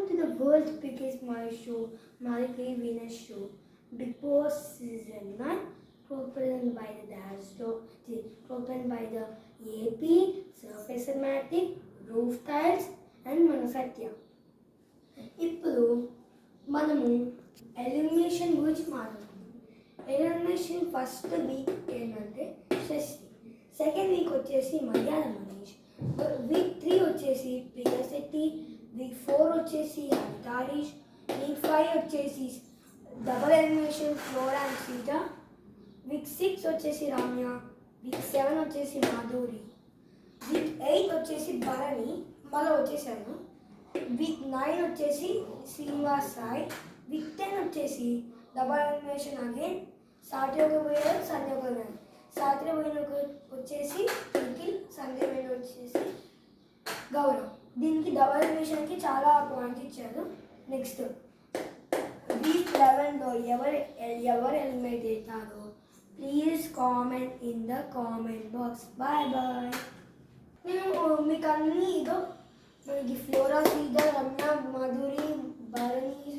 Welcome to the world's biggest Marie show, Marie Play Venus show. Big Boss Season 9, opened by the opened by the AP, Surface Matic, Roof Tiles and Manufacture. ఇప్పుడు మనము elimination గురించి మాట్లాడుకుందాం. Elimination first week ఏంటంటే షష్ఠి, second week వచ్చేసి మలయాళ Manish, week 3 వచ్చేసి ప్రియశెట్టి, week 4 వచ్చేసి హరితారీష్, week 5 వచ్చేసి double elimination flora and Sita, week 6 వచ్చేసి రమ్య, వీక్ 7 వచ్చేసి మాధురి, వీక్ 8 వచ్చేసి భరణి మళ్ళీ వచ్చేసాను, వీక్ 9 వచ్చేసి శ్రీనివాస్ సాయి, వీక్ 10 వచ్చేసి డబల్ ఎలిమినేషన్ అగైన్ సాటర్డే ఒక పోయారు, సండే ఒక పోయారు. సాటర్డే పోయిన వచ్చేసి నిఖిల్, సండే పోయిన వచ్చేసి గౌరవ్. దీనికి డబల్ ఎలిమినేషన్కి చాలా పాయింట్స్ ఇచ్చారు. నెక్స్ట్ వీక్ 11లో ఎవరు ఎలిమినేట్ అవుతారో please comment in the comment box. Bye bye. నేను మీకు అన్నీ ఇదో మనకి ఫ్లోరా, శ్రీధర్, రమ్య, మాధురి, భరణి,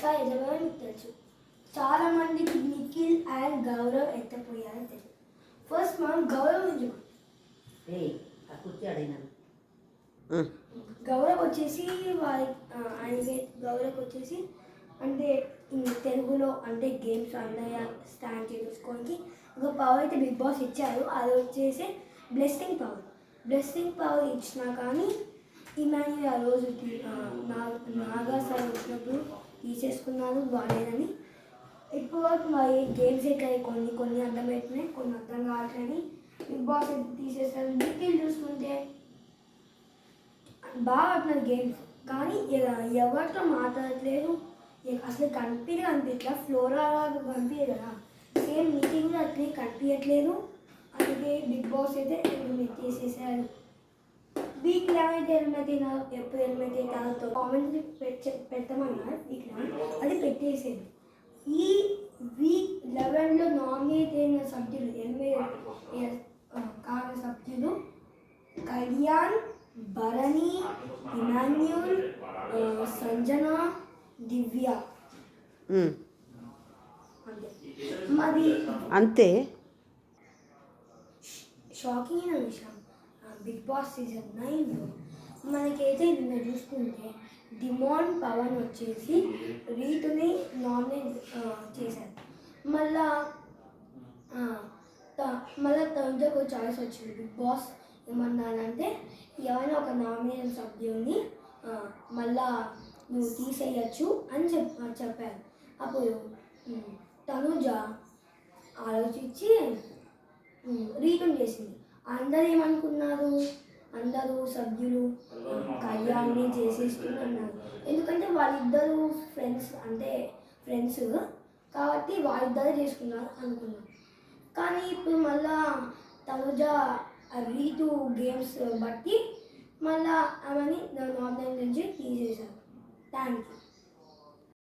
సాయి ఎవరో మీకు తెలుసు. చాలామందికి నిఖిల్ అండ్ గౌరవ్ ఎత్తపోయారని తెలుసు. ఫస్ట్ మనం గౌరవ్ నుంచి గౌరవ్ వచ్చేసి గౌరవ్ వచ్చేసి అంటే తెలుగులో అంటే గేమ్స్ అందరూ స్టాండ్ చేసుకోవడానికి ఒక పవర్ అయితే బిగ్ బాస్ ఇచ్చారు. అది వచ్చేసి బ్లెస్సింగ్ పవర్. బ్లెస్సింగ్ పవర్ ఇచ్చినా కానీ ఇమాన్యుల్ ఆ రోజు నాగా సార్ వచ్చినప్పుడు తీసేసుకున్నారు, బాగాలేదని. ఇప్పుడు వరకు మరి గేమ్స్ ఎక్కాయి, కొన్ని అర్థమవుతున్నాయి, కొన్ని అర్థం కావట్లేని బిగ్ బాస్ తీసేస్తారు. నిఖిల్ చూసుకుంటే బాగా ఆడుతున్నారు గేమ్స్, కానీ ఎవరితో మాట్లాడట్లేదు, అసలు కనిపించట్లా. ఫ్లోరా కనిపించదు కదా, సేమ్ నిఖిల్ అట్లే కనిపించట్లేదు. అందుకే బిగ్ బాస్ అయితే తీసేసారు. వీక్ 11 ఎలిమినేట్ ఎప్పుడు ఎలిమినేట్ అవుతారో కామెంట్ పెట్టమన్నారు. వీక్ 11 అది పెట్టేసేది. ఈ వీక్ 11లో నామినేట్ అయిన సభ్యులు కాని సభ్యులు కళ్యాణ్, భరణి, ఇమాన్యుల్, సంజన, దివ్య. అంతే. షాకింగ్ అయిన విషయం, బిగ్ బాస్ సీజన్ 9లో మనకైతే నిన్న చూసుకుంటే డిమాండ్ పవన్ వచ్చేసి రీతుని నామినేట్ చేశారు. మళ్ళా తనకు చాయిస్ వచ్చింది. బిగ్ బాస్ ఏమన్నానంటే ఎవరైనా ఒక నామినేషన్ సభ్యుని మళ్ళా నువ్వు తీసేయచ్చు అని చెప్పారు. అప్పుడు తనుజ ఆలోచించి రీటర్న్ చేసింది. అందరూ ఏమనుకున్నారు, అందరూ సభ్యులు కళ్యాణ్ని చేసేస్తున్నారు, ఎందుకంటే వాళ్ళిద్దరూ ఫ్రెండ్స్ కాబట్టి వాళ్ళిద్దరే చేసుకున్నారు అనుకున్నారు. కానీ ఇప్పుడు మళ్ళా తనుజ రీతు గేమ్స్ బట్టి మళ్ళా ఆమెని నామినేషన్ నుంచి తీసేశారు. Thank you.